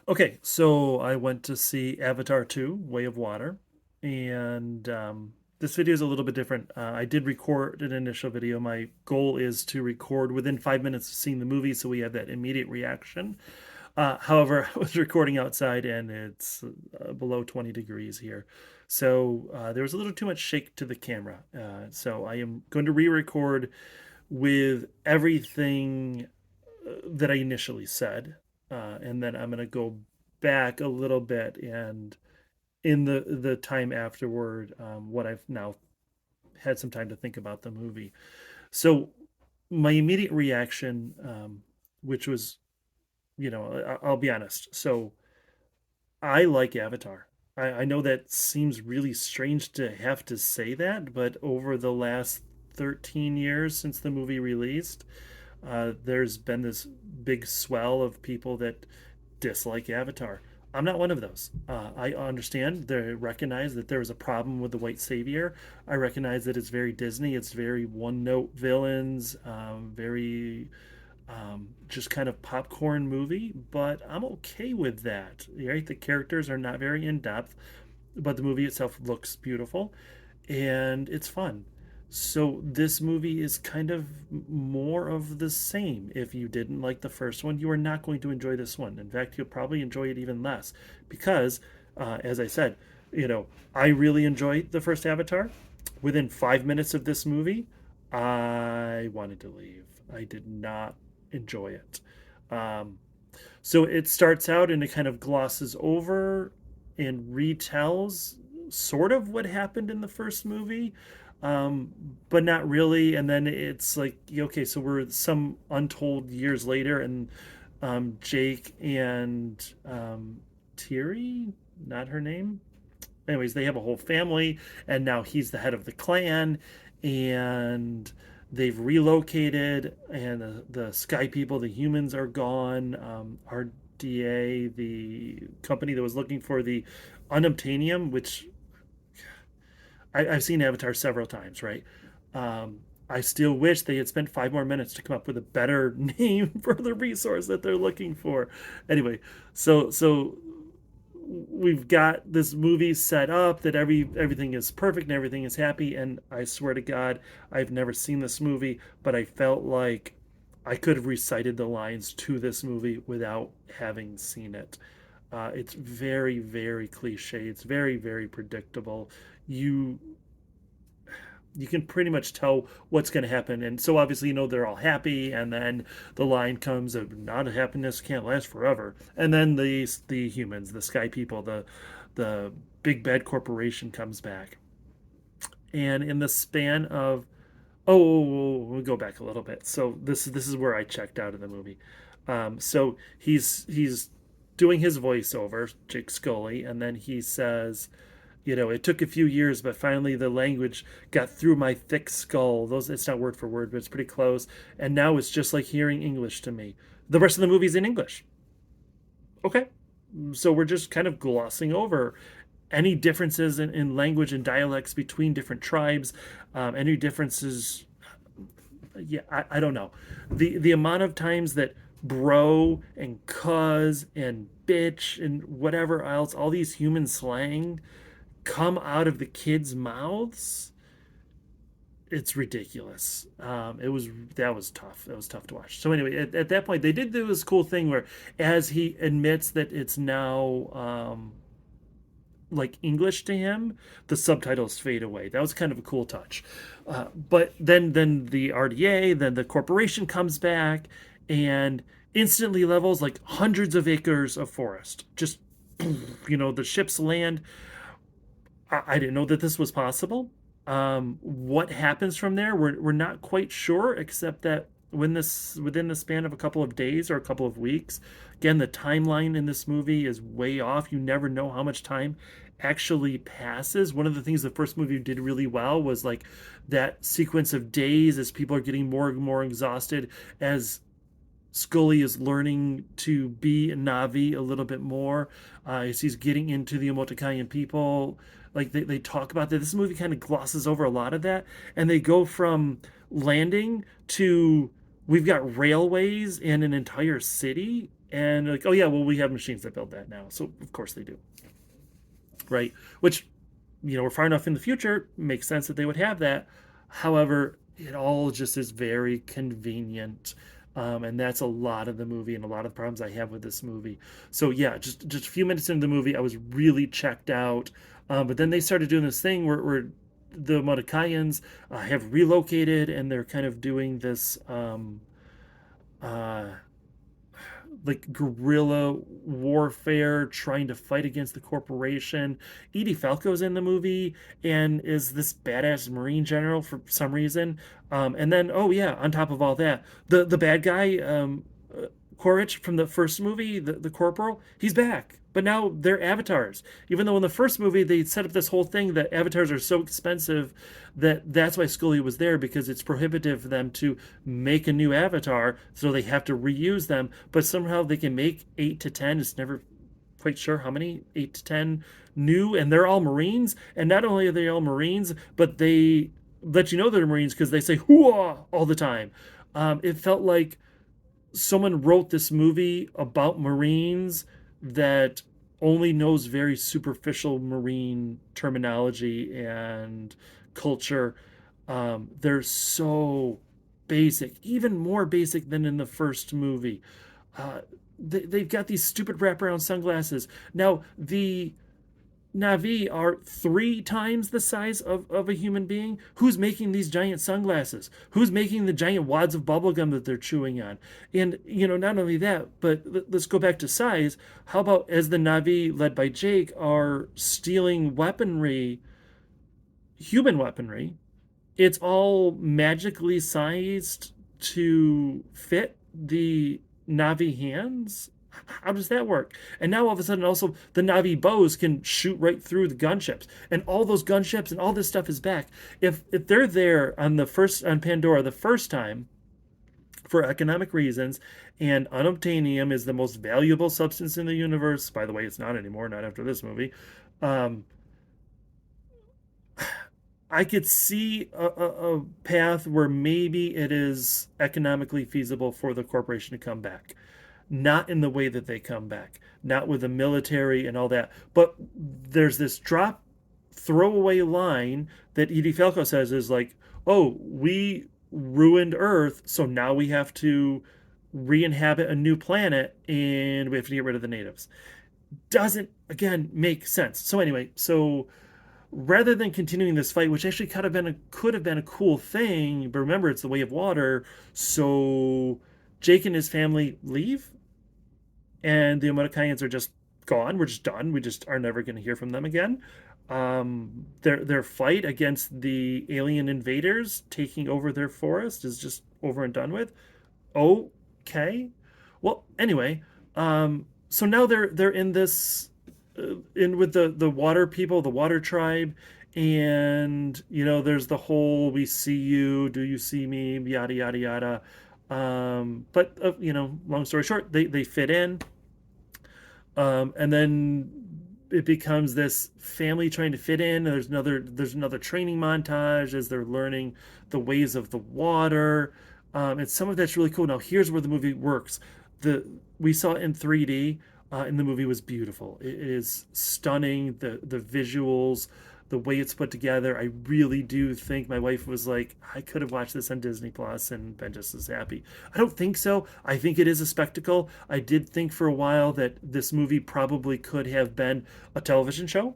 Okay, so I went to see Avatar 2, Way of Water, and this video is a little bit different. I did record an initial video. My goal is to record within 5 minutes of seeing the movie, so we have that immediate reaction. However, I was recording outside, and it's below 20 degrees here, so there was a little too much shake to the camera. So I am going to re-record with everything that I initially said, and then I'm gonna go back a little bit and in the time afterward, what I've now had some time to think about the movie. So my immediate reaction, which was, I'll be honest. So I like Avatar. I know that seems really strange to have to say that, but over the last 13 years since the movie released, there's been this big swell of people that dislike Avatar. I'm not one of those. I understand. They recognize that there was a problem with the white savior. I recognize that it's very Disney. It's very one-note villains, very just kind of popcorn movie. But I'm okay with that. Right? The characters are not very in depth, but the movie itself looks beautiful, and it's fun. So this movie is kind of more of the same. If you didn't like the first one, you are not going to enjoy this one. In fact, you'll probably enjoy it even less because, as I said, I really enjoyed the first Avatar. Within 5 minutes of this movie, I wanted to leave. I did not enjoy it. Um, so it starts out and it kind of glosses over and retells sort of what happened in the first movie, but not really. And then it's like, okay, so we're some untold years later, and Jake and Tiri, not her name. Anyways, they have a whole family, and now he's the head of the clan, and they've relocated, and the Sky People, the humans, are gone. RDA, the company that was looking for the unobtainium, which I've seen Avatar several times, right? I still wish they had spent 5 more minutes to come up with a better name for the resource that they're looking for. Anyway, so we've got this movie set up that everything is perfect and everything is happy, and I swear to God, I've never seen this movie, but I felt like I could have recited the lines to this movie without having seen it. It's very, very cliche. It's very, very predictable. You you can pretty much tell what's going to happen, and so obviously they're all happy, and then the line comes of not happiness can't last forever, and then the humans, the Sky People, the big bad corporation comes back, and in the span of we'll go back a little bit. So this is where I checked out of the movie. So he's doing his voiceover, Jake Scully, and then he says, it took a few years, but finally the language got through my thick skull. Those It's not word for word, but it's pretty close. And now it's just like hearing English to me. The rest of the movie's in English. Okay. So we're just kind of glossing over any differences in language and dialects between different tribes, any differences. Yeah, I don't know. The amount of times that bro and cuz and bitch and whatever else, all these human slang come out of the kids' mouths, it's ridiculous. It was That was tough. That was tough to watch. So anyway, at that point, they did do this cool thing where, as he admits that it's now like English to him, the subtitles fade away. That was kind of a cool touch. But then the RDA, then the corporation comes back and instantly levels like hundreds of acres of forest. Just the ships land. I didn't know that this was possible. What happens from there, we're not quite sure, except that within the span of a couple of days or a couple of weeks, again, the timeline in this movie is way off. You never know how much time actually passes. One of the things the first movie did really well was like that sequence of days as people are getting more and more exhausted, as Scully is learning to be a Navi a little bit more, as he's getting into the Omotokayan people. Like they talk about that. This movie kind of glosses over a lot of that. And they go from landing to we've got railways in an entire city. And like, oh yeah, well, we have machines that build that now. So of course they do, right? Which, we're far enough in the future, makes sense that they would have that. However, it all just is very convenient. And that's a lot of the movie and a lot of the problems I have with this movie. So yeah, just a few minutes into the movie, I was really checked out. But then they started doing this thing where the Mordecaians have relocated and they're kind of doing this uh, like guerrilla warfare trying to fight against the corporation. Edie Falco's in the movie and is this badass Marine general for some reason. And then, oh yeah, on top of all that, the bad guy, Quaritch from the first movie, the corporal, he's back. But now they're avatars. Even though in the first movie they set up this whole thing that avatars are so expensive that's why Scully was there, because it's prohibitive for them to make a new avatar, so they have to reuse them. But somehow they can make 8 to 10. It's never quite sure how many, 8 to 10 new, and they're all Marines. And not only are they all Marines, but they let you know they're Marines because they say "hooah" all the time. It felt like someone wrote this movie about Marines that only knows very superficial Marine terminology and culture. They're so basic, even more basic than in the first movie. They've got these stupid wraparound sunglasses. Now, the Navi are 3 times the size of a human being. Who's making these giant sunglasses? Who's making the giant wads of bubblegum that they're chewing on? And, not only that, but let's go back to size. How about as the Navi, led by Jake, are stealing weaponry, human weaponry, it's all magically sized to fit the Navi hands. How does that work? And now all of a sudden, also the Navi bows can shoot right through the gunships, and all those gunships and all this stuff is back. If they're there on Pandora the first time for economic reasons, and unobtainium is the most valuable substance in the universe. By the way, it's not anymore, not after this movie. Um, I could see a path where maybe it is economically feasible for the corporation to come back. Not in the way that they come back, not with the military and all that. But there's this drop throwaway line that Edie Falco says is like, oh, we ruined Earth, so now we have to re-inhabit a new planet and we have to get rid of the natives. Doesn't, again, make sense. So anyway, so rather than continuing this fight, which actually could have been a cool thing, but remember it's the way of water, so Jake and his family leave, and the Omotokayans are just gone. We're just done. We just are never going to hear from them again. Their fight against the alien invaders taking over their forest is just over and done with. Okay. Well, anyway, so now they're in this in with the water people, the water tribe, and there's the whole "we see you, do you see me?" yada yada yada. But long story short, they fit in, and then it becomes this family trying to fit in. There's another training montage as they're learning the ways of the water, and some of that's really cool. Now here's where the movie works. The We saw it in 3D, and the movie was beautiful. It is stunning. The visuals, the way it's put together. I really do think my wife was like, I could have watched this on Disney Plus and been just as happy. I don't think so. I think it is a spectacle. I did think for a while that this movie probably could have been a television show.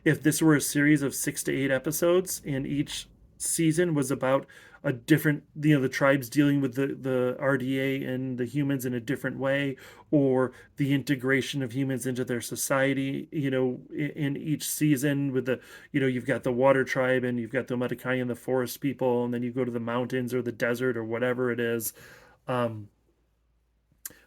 If this were a series of 6 to 8 episodes and each season was about a different, the tribes dealing with the RDA and the humans in a different way, or the integration of humans into their society, in each season with you've got the water tribe and you've got the Matakai and the forest people, and then you go to the mountains or the desert or whatever it is. Um,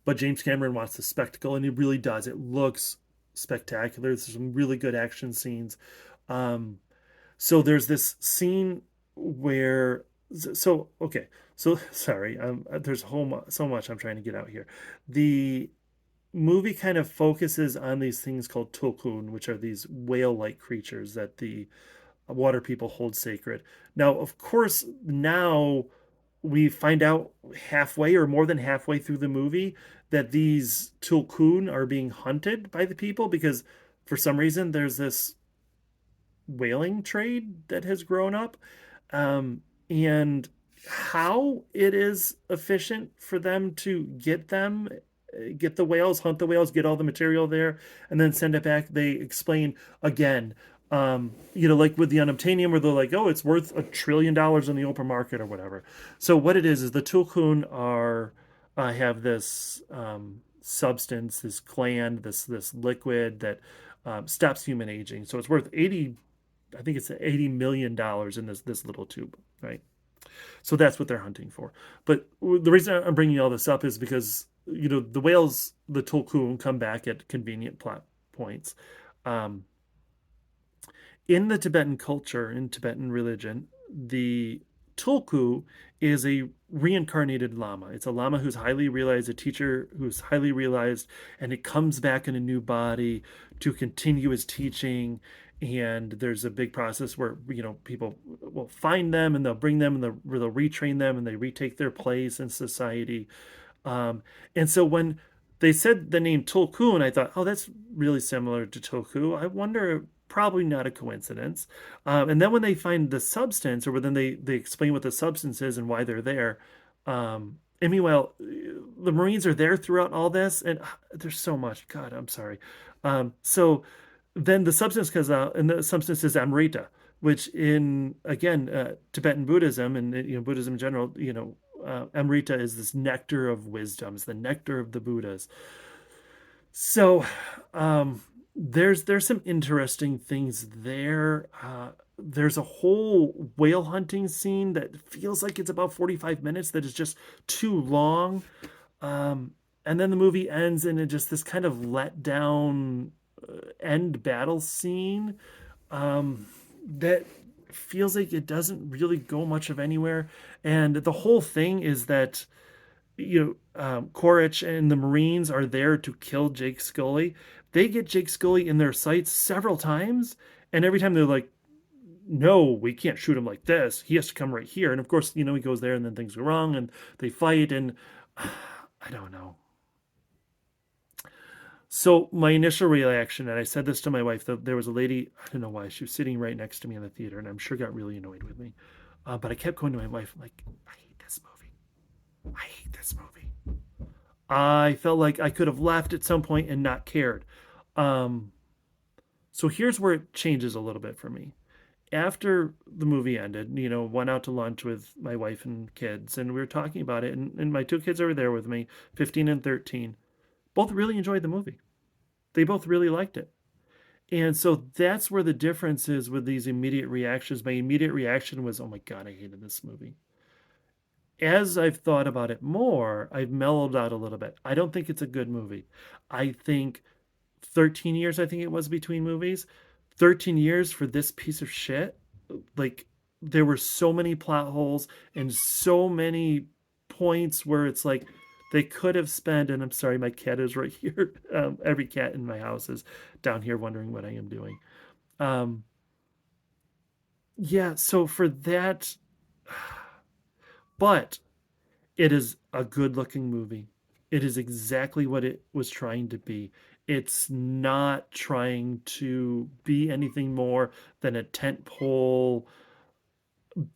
but James Cameron wants the spectacle, and he really does. It looks spectacular. There's some really good action scenes. Um, so there's this scene where okay, so sorry, there's so much I'm trying to get out here. The movie kind of focuses on these things called tulkun, which are these whale-like creatures that the water people hold sacred. Now, of course, now we find out halfway or more than halfway through the movie that these tulkun are being hunted by the people because for some reason there's this whaling trade that has grown up. Um, and how it is efficient for them to get the whales, hunt the whales, get all the material there, and then send it back. They explain again, like with the unobtainium, where they're like, oh, it's worth $1 trillion in the open market or whatever. So what it is the Tulkun are have this substance, this gland, this liquid that stops human aging. So it's worth I think it's $80 million in this little tube, right? So that's what they're hunting for. But the reason I'm bringing all this up is because the whales, the tulkun, come back at convenient plot points. Um, in the Tibetan culture, in Tibetan religion, the tulku is a reincarnated lama. It's a lama who's highly realized, a teacher who's highly realized, and it comes back in a new body to continue his teaching. And there's a big process where people will find them and they'll bring them and they'll retrain them and they retake their place in society. And so when they said the name Tulkun, I thought, oh, that's really similar to Toku. I wonder, probably not a coincidence. And then when they find the substance, or when they explain what the substance is and why they're there. And meanwhile, the Marines are there throughout all this, and there's so much. God, I'm sorry. So then the substance comes out, and the substance is Amrita, which in again Tibetan Buddhism and Buddhism in general, Amrita is this nectar of wisdom, it's the nectar of the Buddhas. So there's some interesting things there. There's a whole whale hunting scene that feels like it's about 45 minutes that is just too long. And then the movie ends in just this kind of let down end battle scene that feels like it doesn't really go much of anywhere. And the whole thing is that Quaritch and the Marines are there to kill Jake Scully. They get Jake Scully in their sights several times, and every time they're like, "No, we can't shoot him like this. He has to come right here." And of course, he goes there, and then things go wrong, and they fight, and I don't know. So my initial reaction, and I said this to my wife, that there was a lady, I don't know why, she was sitting right next to me in the theater, and I'm sure got really annoyed with me. But I kept going to my wife, like, I hate this movie. I hate this movie. I felt like I could have left at some point and not cared. Um, so here's where it changes a little bit for me. After the movie ended, went out to lunch with my wife and kids, and we were talking about it. And my two kids are there with me, 15 and 13. Both really enjoyed the movie. They both really liked it. And so that's where the difference is with these immediate reactions. My immediate reaction was, oh my God, I hated this movie. As I've thought about it more, I've mellowed out a little bit. I don't think it's a good movie. I think 13 years, I think it was between movies. 13 years for this piece of shit. Like, there were so many plot holes and so many points where it's like they could have spent, and I'm sorry, my cat is right here. Every cat in my house is down here wondering what I am doing. Um, yeah, so for that, but it is a good looking movie. It is exactly what it was trying to be. It's not trying to be anything more than a tentpole,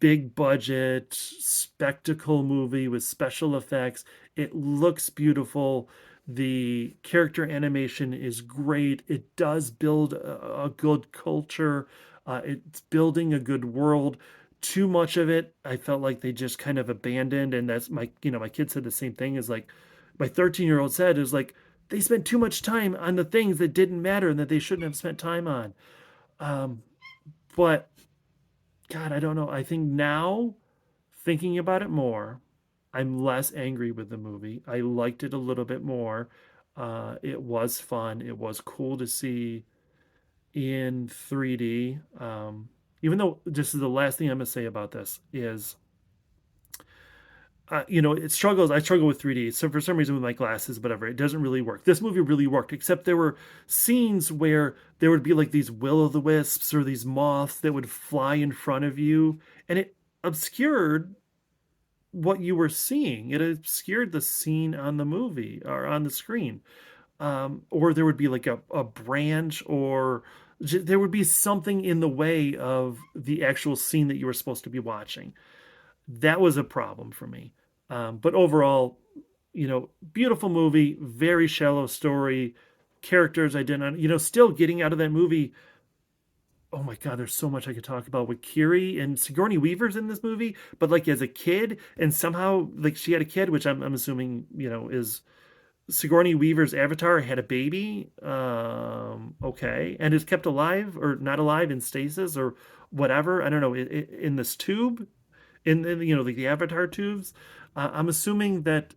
big budget spectacle movie with special effects. It looks beautiful. The character animation is great. It does build a good culture. It's building a good world. Too much of it, I felt like they just kind of abandoned. And that's my kid said the same thing. Is like my 13-year-old said, is like they spent too much time on the things that didn't matter and that they shouldn't have spent time on. Um, but God, I don't know. I think now, thinking about it more, I'm less angry with the movie. I liked it a little bit more. It was fun. It was cool to see in 3D. Even though, just the last thing I'm going to say about this is, it struggles. I struggle with 3D. So for some reason with my glasses, whatever, it doesn't really work. This movie really worked, except there were scenes where there would be like these will-o'-the-wisps or these moths that would fly in front of you, and it obscured what you were seeing. It obscured the scene on the movie or on the screen. Or there would be like a branch, or there would be something in the way of the actual scene that you were supposed to be watching. That was a problem for me. But overall, beautiful movie, very shallow story, characters I didn't, still getting out of that movie. Oh my God, there's so much I could talk about with Kiri and Sigourney Weaver's in this movie, but like as a kid, and somehow like she had a kid, which I'm assuming, is Sigourney Weaver's avatar had a baby. Okay, and is kept alive or not alive in stasis or whatever. I don't know. In this tube, in like the avatar tubes. I'm assuming that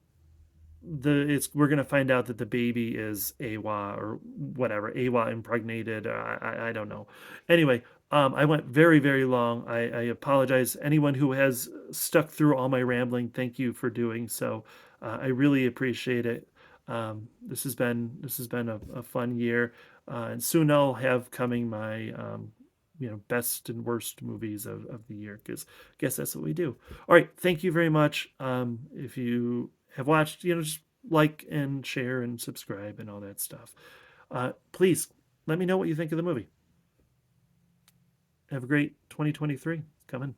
we're gonna find out that the baby is Awa or whatever, Awa impregnated. I don't know. Anyway, I went very very long. I apologize. Anyone who has stuck through all my rambling, thank you for doing so. I really appreciate it. This has been a fun year, and soon I'll have coming my best and worst movies of the year, because I guess that's what we do. All right, thank you very much. If you have watched, just like and share and subscribe and all that stuff. Please let me know what you think of the movie. Have a great 2023 coming.